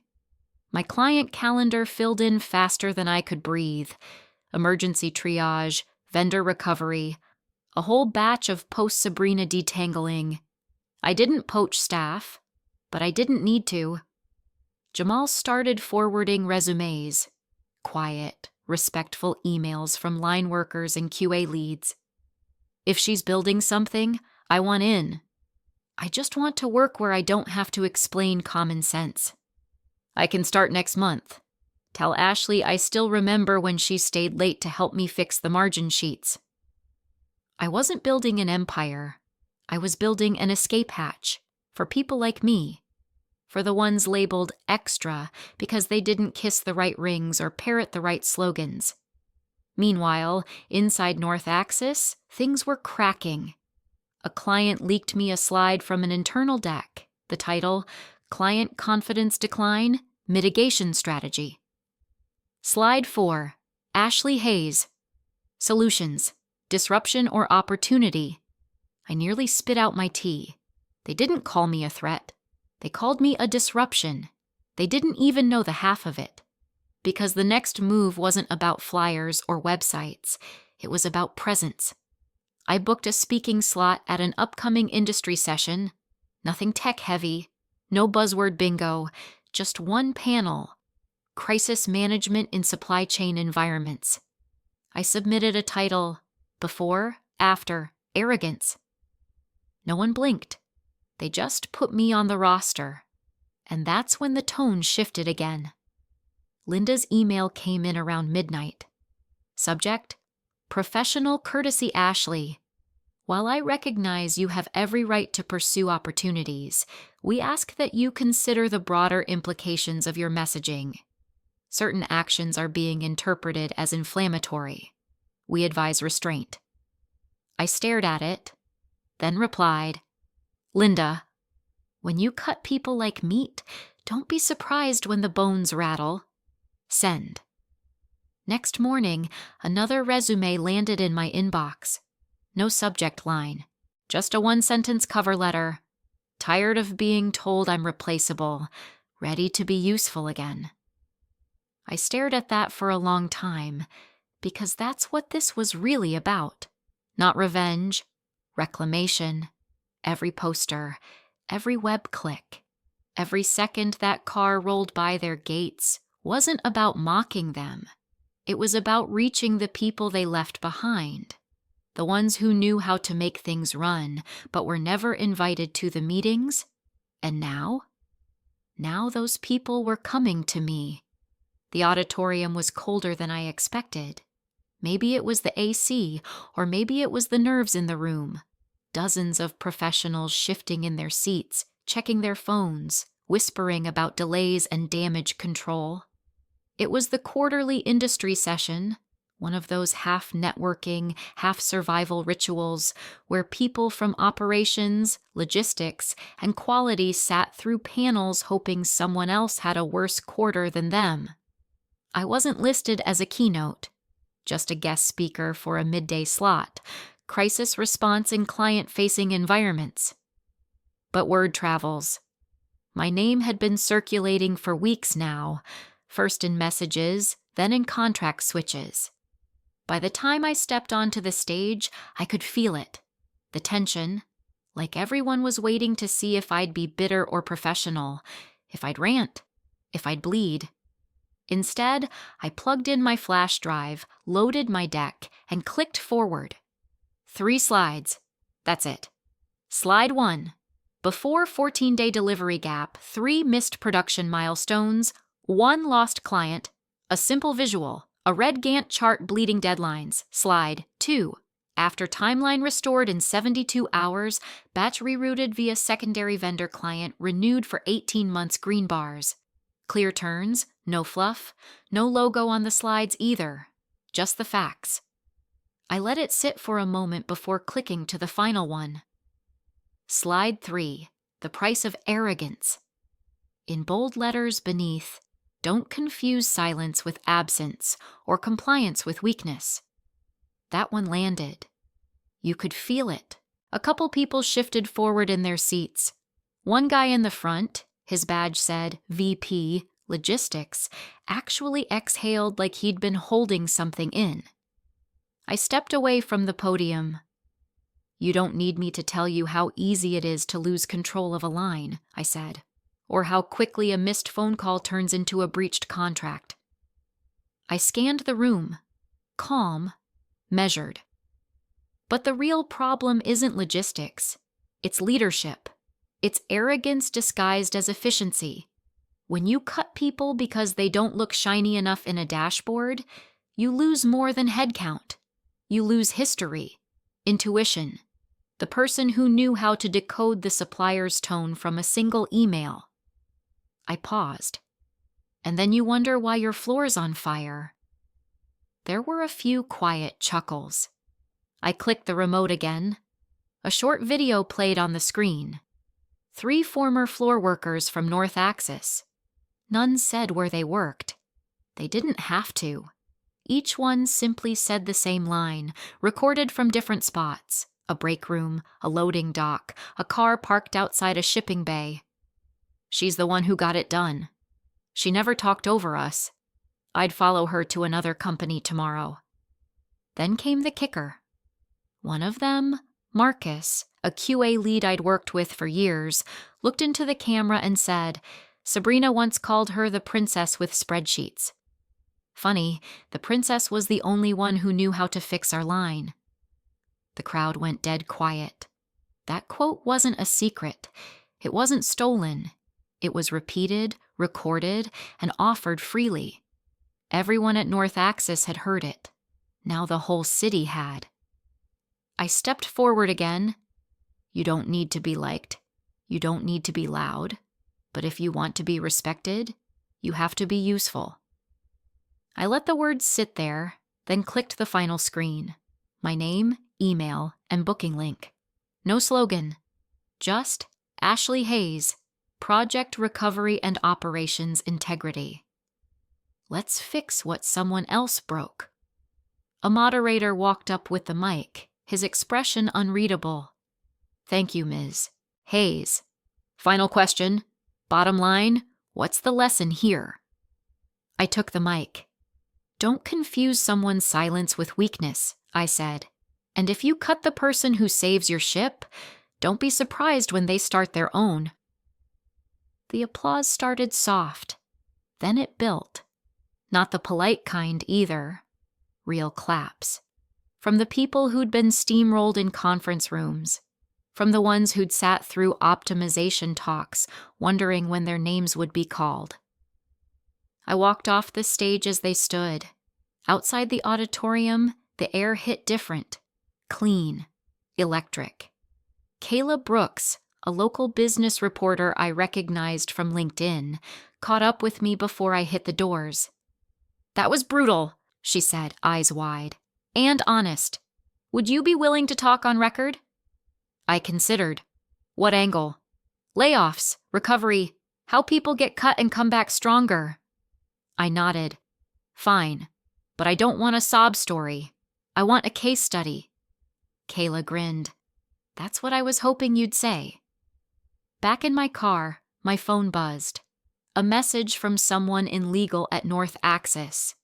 My client calendar filled in faster than I could breathe. Emergency triage, vendor recovery, A whole batch of post-Sabrina detangling. I didn't poach staff, but I didn't need to. Jamal started forwarding resumes. Quiet, respectful emails from line workers and QA leads. If she's building something, I want in. I just want to work where I don't have to explain common sense. I can start next month. Tell Ashley I still remember when she stayed late to help me fix the margin sheets. I wasn't building an empire. I was building an escape hatch for people like me, for the ones labeled extra because they didn't kiss the right rings or parrot the right slogans. Meanwhile, inside North Axis, things were cracking. A client leaked me a slide from an internal deck, the title, Client Confidence Decline, Mitigation Strategy. Slide 4, Ashley Hayes. Solutions, disruption or opportunity. I nearly spit out my tea. They didn't call me a threat. They called me a disruption. They didn't even know the half of it. Because the next move wasn't about flyers or websites. It was about presence. I booked a speaking slot at an upcoming industry session. Nothing tech-heavy, no buzzword bingo, just one panel. Crisis Management in Supply Chain Environments. I submitted a title, Before, After, Arrogance. No one blinked. They just put me on the roster. And that's when the tone shifted again. Linda's email came in around midnight. Subject, Professional Courtesy Ashley. While I recognize you have every right to pursue opportunities, we ask that you consider the broader implications of your messaging. Certain actions are being interpreted as inflammatory. We advise restraint. I stared at it, then replied, Linda, when you cut people like meat, don't be surprised when the bones rattle. Send. Next morning, another resume landed in my inbox. No subject line, just a one-sentence cover letter. Tired of being told I'm replaceable, ready to be useful again. I stared at that for a long time, because that's what this was really about. Not revenge, reclamation. Every poster, every web click, every second that car rolled by their gates wasn't about mocking them. It was about reaching the people they left behind. The ones who knew how to make things run, but were never invited to the meetings. And now those people were coming to me. The auditorium was colder than I expected. Maybe it was the AC, or maybe it was the nerves in the room. Dozens of professionals shifting in their seats, checking their phones, whispering about delays and damage control. It was the quarterly industry session, one of those half-networking, half-survival rituals where people from operations, logistics, and quality sat through panels hoping someone else had a worse quarter than them. I wasn't listed as a keynote, just a guest speaker for a midday slot, crisis response in client-facing environments. But word travels. My name had been circulating for weeks now, first in messages, then in contract switches. By the time I stepped onto the stage, I could feel it. The tension, like everyone was waiting to see if I'd be bitter or professional, if I'd rant, if I'd bleed. Instead, I plugged in my flash drive, loaded my deck, and clicked forward. 3 slides. That's it. Slide 1. Before 14-day delivery gap, 3 missed production milestones, 1 lost client, a simple visual, a red Gantt chart bleeding deadlines. Slide 2. After timeline restored in 72 hours, batch rerouted via secondary vendor client renewed for 18 months green bars. Clear turns, no fluff, no logo on the slides either, just the facts. I let it sit for a moment before clicking to the final one. Slide 3, the price of arrogance. In bold letters beneath, don't confuse silence with absence or compliance with weakness. That one landed. You could feel it. A couple people shifted forward in their seats. One guy in the front, his badge said VP, Logistics, actually exhaled like he'd been holding something in. I stepped away from the podium. You don't need me to tell you how easy it is to lose control of a line, I said, or how quickly a missed phone call turns into a breached contract. I scanned the room, calm, measured. But the real problem isn't logistics. It's leadership. It's arrogance disguised as efficiency. When you cut people because they don't look shiny enough in a dashboard, you lose more than headcount. You lose history, intuition, the person who knew how to decode the supplier's tone from a single email. I paused. And then you wonder why your floor's on fire. There were a few quiet chuckles. I clicked the remote again. A short video played on the screen. 3 former floor workers from North Axis. None said where they worked. They didn't have to. Each one simply said the same line, recorded from different spots. A break room, a loading dock, a car parked outside a shipping bay. She's the one who got it done. She never talked over us. I'd follow her to another company tomorrow. Then came the kicker. One of them, Marcus, a QA lead I'd worked with for years, looked into the camera and said, Sabrina once called her the princess with spreadsheets. Funny, the princess was the only one who knew how to fix our line. The crowd went dead quiet. That quote wasn't a secret. It wasn't stolen. It was repeated, recorded, and offered freely. Everyone at North Axis had heard it. Now the whole city had. I stepped forward again. You don't need to be liked. You don't need to be loud. But if you want to be respected, you have to be useful. I let the words sit there, then clicked the final screen. My name, email, and booking link. No slogan. Just Ashley Hayes, Project Recovery and Operations Integrity. Let's fix what someone else broke. A moderator walked up with the mic, his expression unreadable. Thank you, Ms. Hayes. Final question. Bottom line, what's the lesson here? I took the mic. Don't confuse someone's silence with weakness, I said. And if you cut the person who saves your ship, don't be surprised when they start their own. The applause started soft. Then it built. Not the polite kind either. Real claps. From the people who'd been steamrolled in conference rooms. From the ones who'd sat through optimization talks, wondering when their names would be called. I walked off the stage as they stood. Outside the auditorium, the air hit different. Clean. Electric. Kayla Brooks, a local business reporter I recognized from LinkedIn, caught up with me before I hit the doors. That was brutal, she said, eyes wide. And honest. Would you be willing to talk on record? I considered. What angle? Layoffs, recovery, how people get cut and come back stronger. I nodded. Fine, but I don't want a sob story. I want a case study. Kayla grinned. That's what I was hoping you'd say. Back in my car, my phone buzzed. A message from someone in legal at North Axis.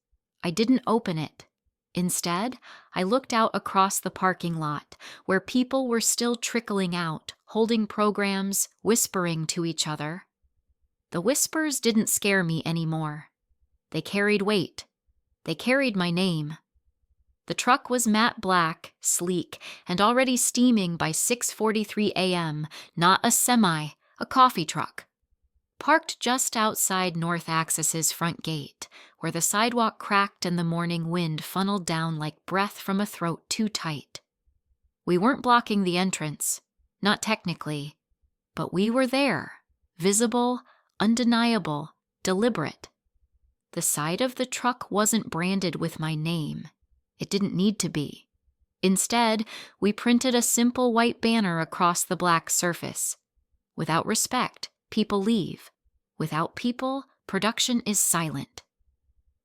I didn't open it. Instead, I looked out across the parking lot, where people were still trickling out, holding programs, whispering to each other. The whispers didn't scare me anymore. They carried weight. They carried my name. The truck was matte black, sleek, and already steaming by 6:43 a.m., not a semi, a coffee truck. Parked just outside North Axis's front gate, where the sidewalk cracked and the morning wind funneled down like breath from a throat too tight. We weren't blocking the entrance, not technically, but we were there, visible, undeniable, deliberate. The side of the truck wasn't branded with my name. It didn't need to be. Instead, we printed a simple white banner across the black surface. Without respect, people leave. Without people, production is silent.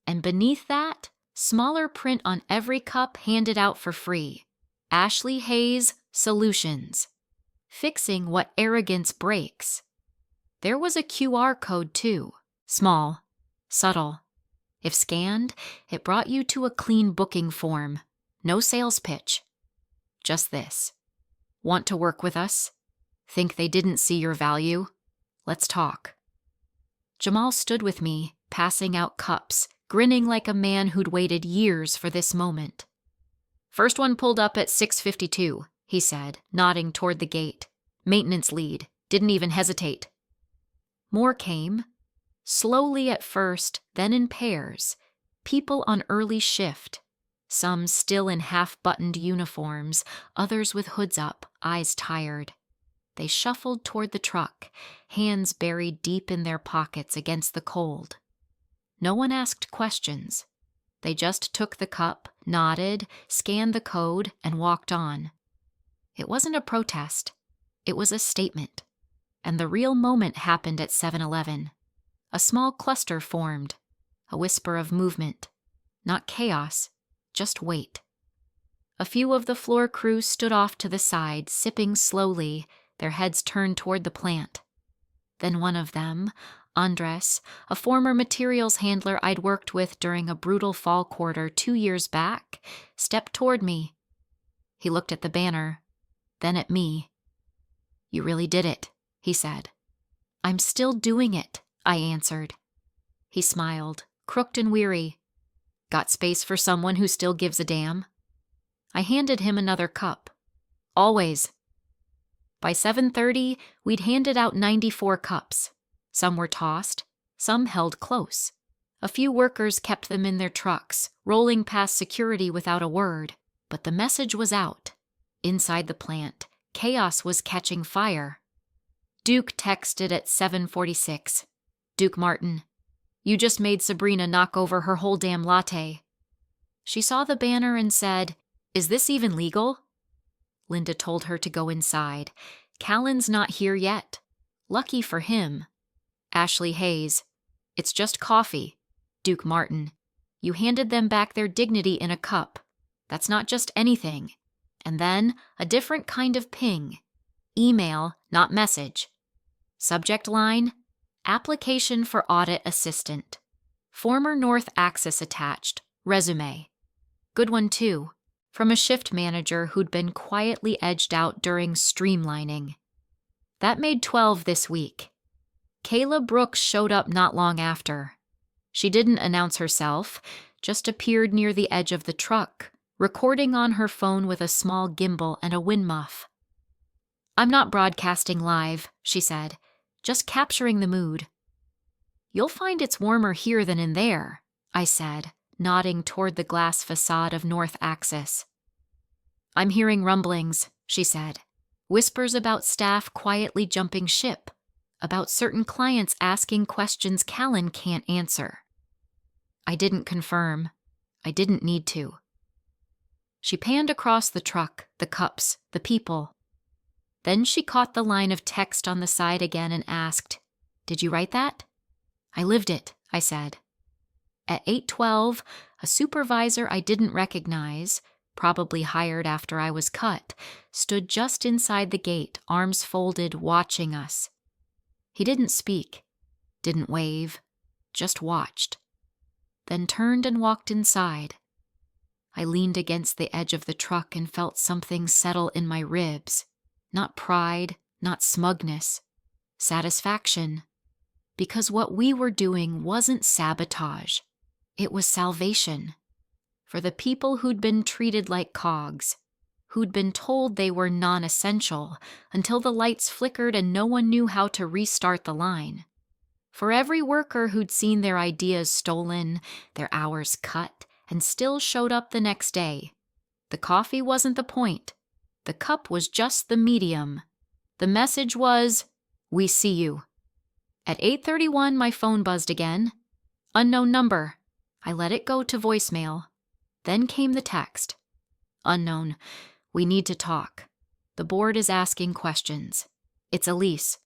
And beneath that, smaller print on every cup handed out for free. Ashley Hayes Solutions. Fixing what arrogance breaks. There was a QR code too. Small. Subtle. If scanned, it brought you to a clean booking form. No sales pitch. Just this. Want to work with us? Think they didn't see your value? Let's talk. Jamal stood with me, passing out cups, grinning like a man who'd waited years for this moment. First one pulled up at 6:52, he said, nodding toward the gate. Maintenance lead. Didn't even hesitate. More came. Slowly at first, then in pairs. People on early shift. Some still in half-buttoned uniforms, others with hoods up, eyes tired. They shuffled toward the truck, hands buried deep in their pockets against the cold. No one asked questions. They just took the cup, nodded, scanned the code, and walked on. It wasn't a protest. It was a statement. And the real moment happened at 7-Eleven. A small cluster formed, a whisper of movement. Not chaos, just wait. A few of the floor crew stood off to the side, sipping slowly, their heads turned toward the plant. Then one of them, Andres, a former materials handler I'd worked with during a brutal fall quarter 2 years back, stepped toward me. He looked at the banner, then at me. You really did it, he said. I'm still doing it, I answered. He smiled, crooked and weary. Got space for someone who still gives a damn? I handed him another cup. Always. By 7:30, we'd handed out 94 cups. Some were tossed, some held close. A few workers kept them in their trucks, rolling past security without a word. But the message was out. Inside the plant, chaos was catching fire. Duke texted at 7:46. Duke Martin, you just made Sabrina knock over her whole damn latte. She saw the banner and said, Is this even legal? Linda told her to go inside. Callan's not here yet. Lucky for him. Ashley Hayes, it's just coffee. Duke Martin, you handed them back their dignity in a cup. That's not just anything. And then a different kind of ping. Email, not message. Subject line, application for audit assistant. Former North Axis attached, resume. Good one too, from a shift manager who'd been quietly edged out during streamlining. That made 12 this week. Kayla Brooks showed up not long after. She didn't announce herself, just appeared near the edge of the truck, recording on her phone with a small gimbal and a wind muff. I'm not broadcasting live, she said, just capturing the mood. You'll find it's warmer here than in there, I said, nodding toward the glass facade of North Axis. I'm hearing rumblings, she said. Whispers about staff quietly jumping ship, about certain clients asking questions Callan can't answer. I didn't confirm. I didn't need to. She panned across the truck, the cups, the people. Then she caught the line of text on the side again and asked, Did you write that? I lived it, I said. At 8:12, a supervisor I didn't recognize, probably hired after I was cut, stood just inside the gate, arms folded, watching us. He didn't speak, didn't wave, just watched. Then turned and walked inside. I leaned against the edge of the truck and felt something settle in my ribs. Not pride, not smugness. Satisfaction. Because what we were doing wasn't sabotage. It was salvation. For the people who'd been treated like cogs, who'd been told they were non-essential until the lights flickered and no one knew how to restart the line. For every worker who'd seen their ideas stolen, their hours cut, and still showed up the next day. The coffee wasn't the point. The cup was just the medium. The message was, we see you. At 8:31, my phone buzzed again. Unknown number. I let it go to voicemail. Then came the text. Unknown. We need to talk. The board is asking questions. It's Elise.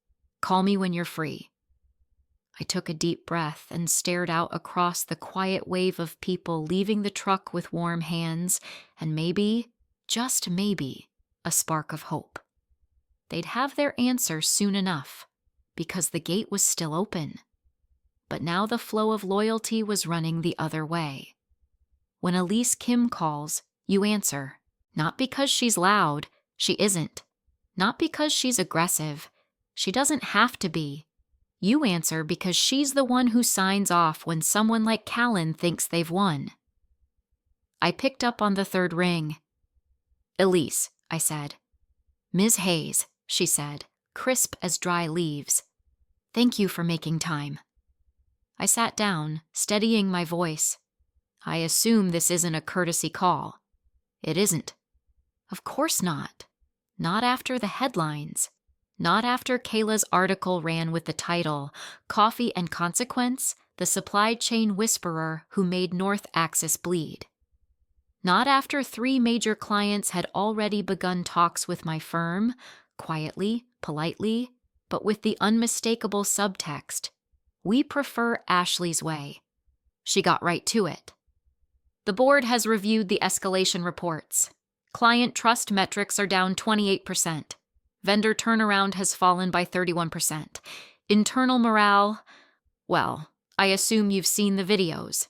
Call me when you're free. I took a deep breath and stared out across the quiet wave of people leaving the truck with warm hands and maybe, just maybe, a spark of hope. They'd have their answer soon enough, because the gate was still open. But now the flow of loyalty was running the other way. When Elise Kim calls, you answer, not because she's loud, she isn't, Not because she's aggressive. She doesn't have to be. You answer because she's the one who signs off when someone like Callan thinks they've won. I picked up on the third ring. Elise, I said. Ms. Hayes, she said, crisp as dry leaves. Thank you for making time. I sat down, steadying my voice. I assume this isn't a courtesy call. It isn't. Of course not. Not after the headlines. Not after Kayla's article ran with the title, Coffee and Consequence, the Supply Chain Whisperer Who Made North Axis Bleed. Not after 3 major clients had already begun talks with my firm, quietly, politely, but with the unmistakable subtext. We prefer Ashley's way. She got right to it. The board has reviewed the escalation reports. Client trust metrics are down 28%. Vendor turnaround has fallen by 31%. Internal morale, well, I assume you've seen the videos.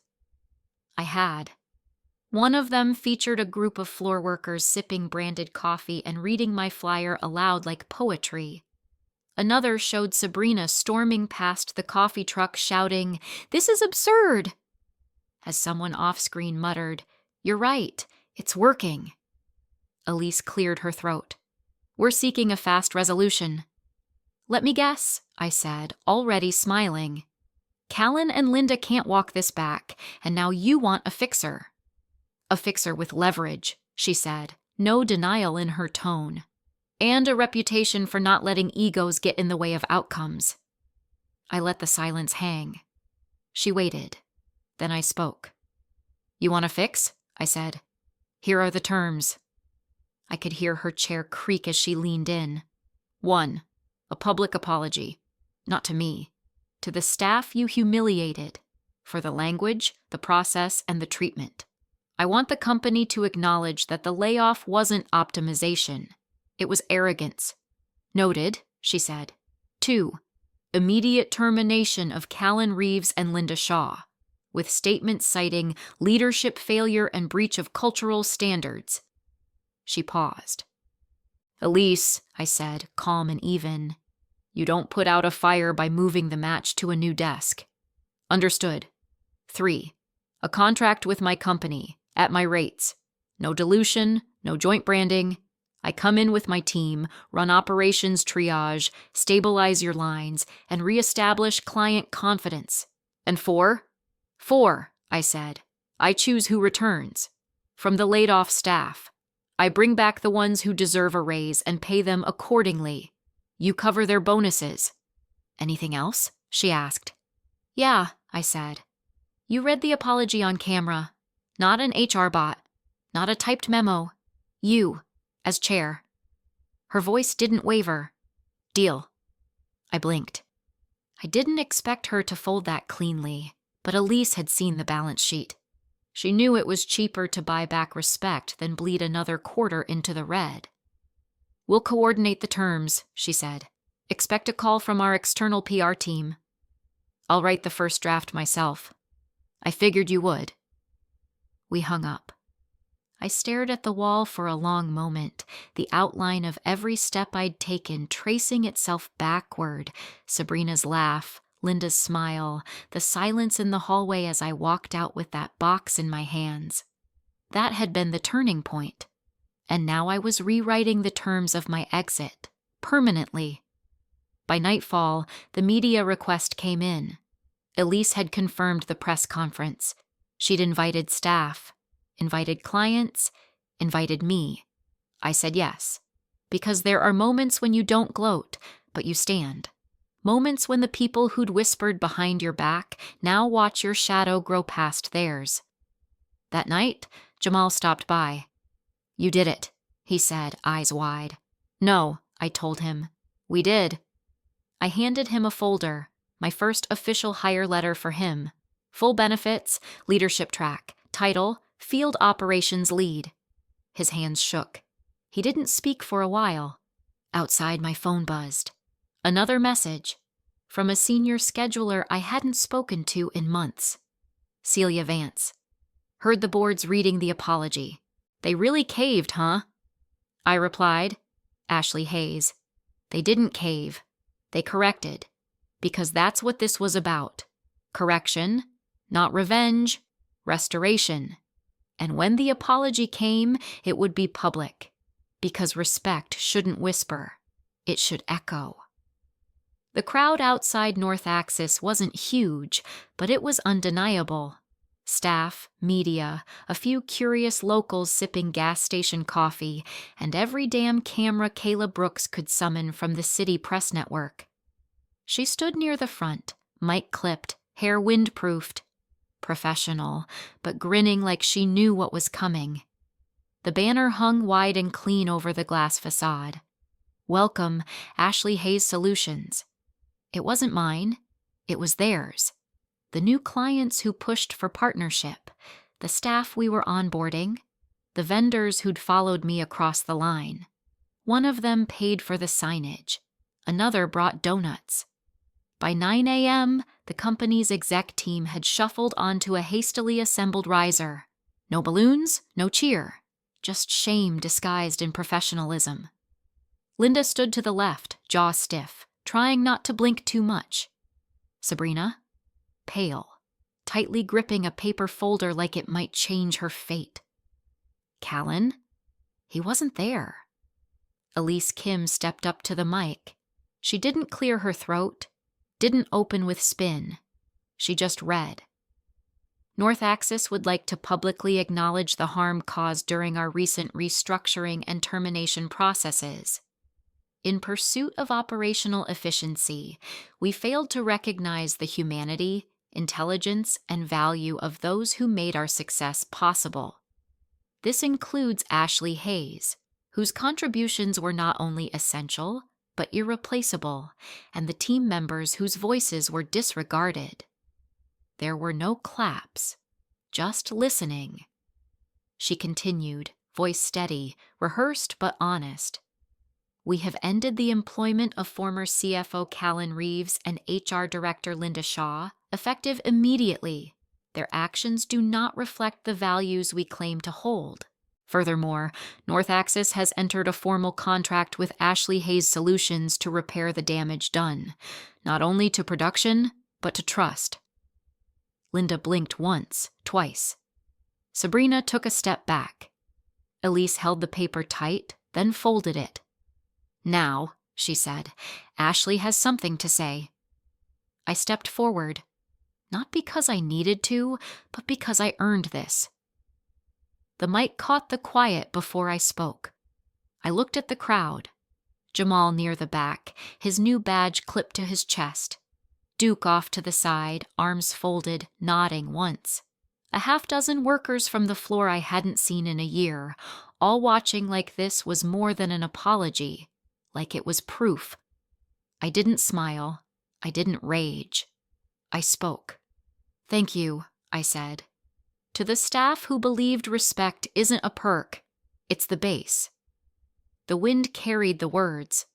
I had. One of them featured a group of floor workers sipping branded coffee and reading my flyer aloud like poetry. Another showed Sabrina storming past the coffee truck shouting, "This is absurd!" As someone off-screen muttered, "You're right, it's working." Elise cleared her throat. "We're seeking a fast resolution." "Let me guess," I said, already smiling. "Callan and Linda can't walk this back, and now you want a fixer." "A fixer with leverage," she said, no denial in her tone. "And a reputation for not letting egos get in the way of outcomes." I let the silence hang. She waited. Then I spoke. "You want a fix?" I said. "Here are the terms." I could hear her chair creak as she leaned in. 1. A public apology. Not to me. To the staff you humiliated. For the language, the process, and the treatment. I want the company to acknowledge that the layoff wasn't optimization. It was arrogance. Noted, she said. 2. Immediate termination of Callan Reeves and Linda Shaw, with statements citing leadership failure and breach of cultural standards. She paused. "Elise," I said, calm and even, "you don't put out a fire by moving the match to a new desk." "Understood." 3. A contract with my company, at my rates. No dilution, no joint branding. I come in with my team, run operations triage, stabilize your lines, and reestablish client confidence. And 4? 4, I said. I choose who returns. From the laid-off staff. I bring back the ones who deserve a raise and pay them accordingly. You cover their bonuses. Anything else? She asked. Yeah, I said. You read the apology on camera. Not an HR bot. Not a typed memo. You, as chair. Her voice didn't waver. Deal. I blinked. I didn't expect her to fold that cleanly, but Elise had seen the balance sheet. She knew it was cheaper to buy back respect than bleed another quarter into the red. We'll coordinate the terms, she said. Expect a call from our external PR team. I'll write the first draft myself. I figured you would. We hung up. I stared at the wall for a long moment, the outline of every step I'd taken tracing itself backward, Sabrina's laugh, Linda's smile, the silence in the hallway as I walked out with that box in my hands. That had been the turning point, and now I was rewriting the terms of my exit, permanently. By nightfall, the media request came in. Elise had confirmed the press conference. She'd invited staff, invited clients, invited me. I said yes, because there are moments when you don't gloat, but you stand. Moments when the people who'd whispered behind your back now watch your shadow grow past theirs. That night, Jamal stopped by. You did it, he said, eyes wide. No, I told him. We did. I handed him a folder, my first official hire letter for him. Full benefits, leadership track, title, Field Operations Lead. His hands shook. He didn't speak for a while. Outside, my phone buzzed. Another message. From a senior scheduler I hadn't spoken to in months. Celia Vance. Heard the boards reading the apology. They really caved, huh? I replied, Ashley Hayes. They didn't cave. They corrected. Because that's what this was about. Correction, not revenge, restoration. And when the apology came, it would be public. Because respect shouldn't whisper. It should echo. The crowd outside North Axis wasn't huge, but it was undeniable. Staff, media, a few curious locals sipping gas station coffee, and every damn camera Kayla Brooks could summon from the city press network. She stood near the front, mic clipped, hair windproofed. Professional, but grinning like she knew what was coming. The banner hung wide and clean over the glass facade. Welcome, Ashley Hayes Solutions. It wasn't mine. It was theirs. The new clients who pushed for partnership, the staff we were onboarding, the vendors who'd followed me across the line. One of them paid for the signage. Another brought donuts. By 9 a.m., the company's exec team had shuffled onto a hastily assembled riser. No balloons, no cheer. Just shame disguised in professionalism. Linda stood to the left, jaw stiff, trying not to blink too much. Sabrina, pale, tightly gripping a paper folder like it might change her fate. Callan, he wasn't there. Elise Kim stepped up to the mic. She didn't clear her throat, didn't open with spin. She just read. North Axis would like to publicly acknowledge the harm caused during our recent restructuring and termination processes. In pursuit of operational efficiency, we failed to recognize the humanity, intelligence, and value of those who made our success possible. This includes Ashley Hayes, whose contributions were not only essential, but irreplaceable, and the team members whose voices were disregarded. There were no claps, just listening. She continued, voice steady, rehearsed but honest. We have ended the employment of former CFO Callan Reeves and HR Director Linda Shaw, effective immediately. Their actions do not reflect the values we claim to hold. Furthermore, North Axis has entered a formal contract with Ashley Hayes Solutions to repair the damage done, not only to production, but to trust. Linda blinked once, twice. Sabrina took a step back. Elise held the paper tight, then folded it. Now, she said, Ashley has something to say. I stepped forward, not because I needed to, but because I earned this. The mic caught the quiet before I spoke. I looked at the crowd. Jamal near the back, his new badge clipped to his chest. Duke off to the side, arms folded, nodding once. A half-dozen workers from the floor I hadn't seen in a year, all watching like this was more than an apology, like it was proof. I didn't smile. I didn't rage. I spoke. Thank you, I said. To the staff who believed respect isn't a perk, it's the base. The wind carried the words.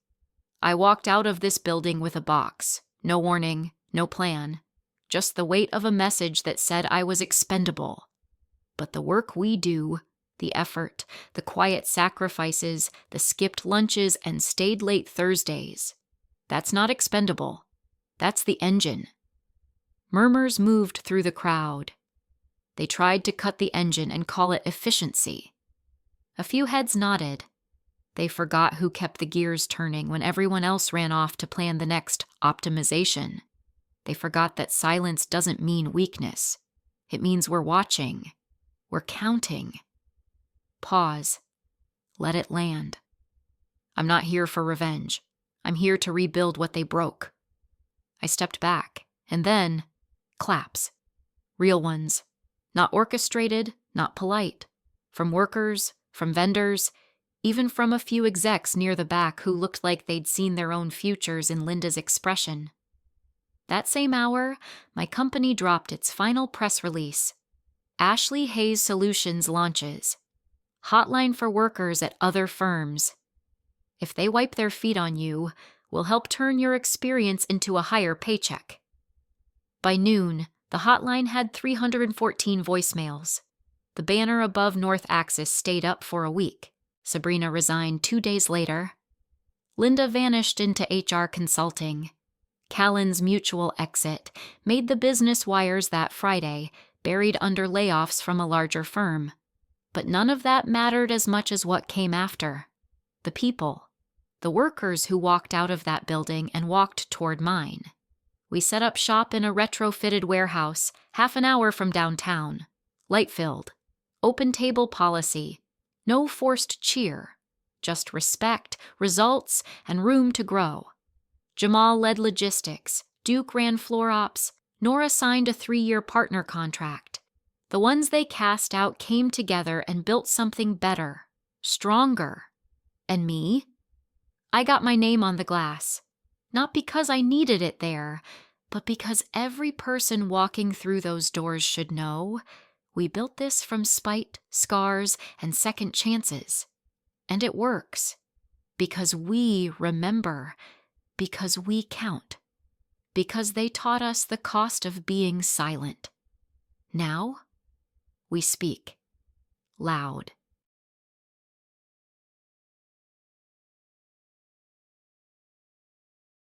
I walked out of this building with a box. No warning, no plan. Just the weight of a message that said I was expendable. But the work we do, the effort, the quiet sacrifices, the skipped lunches and stayed late Thursdays, that's not expendable. That's the engine. Murmurs moved through the crowd. They tried to cut the engine and call it efficiency. A few heads nodded. They forgot who kept the gears turning when everyone else ran off to plan the next optimization. They forgot that silence doesn't mean weakness. It means we're watching. We're counting. Pause. Let it land. I'm not here for revenge. I'm here to rebuild what they broke. I stepped back, and then, claps. Real ones. Not orchestrated, not polite. From workers, from vendors, even from a few execs near the back who looked like they'd seen their own futures in Linda's expression. That same hour, my company dropped its final press release. Ashley Hayes Solutions launches. Hotline for workers at other firms. If they wipe their feet on you, we'll help turn your experience into a higher paycheck. By noon, the hotline had 314 voicemails. The banner above North Axis stayed up for a week. Sabrina resigned 2 days later. Linda vanished into HR consulting. Callan's mutual exit made the business wires that Friday, buried under layoffs from a larger firm. But none of that mattered as much as what came after. The people. The workers who walked out of that building and walked toward mine. We set up shop in a retrofitted warehouse, half an hour from downtown. Light-filled. Open table policy. No forced cheer. Just respect, results, and room to grow. Jamal led logistics. Duke ran floor ops. Nora signed a 3-year partner contract. The ones they cast out came together and built something better, stronger. And me? I got my name on the glass. Not because I needed it there, but because every person walking through those doors should know we built this from spite, scars, and second chances. And it works. Because we remember. Because we count. Because they taught us the cost of being silent. Now, we speak. Loud.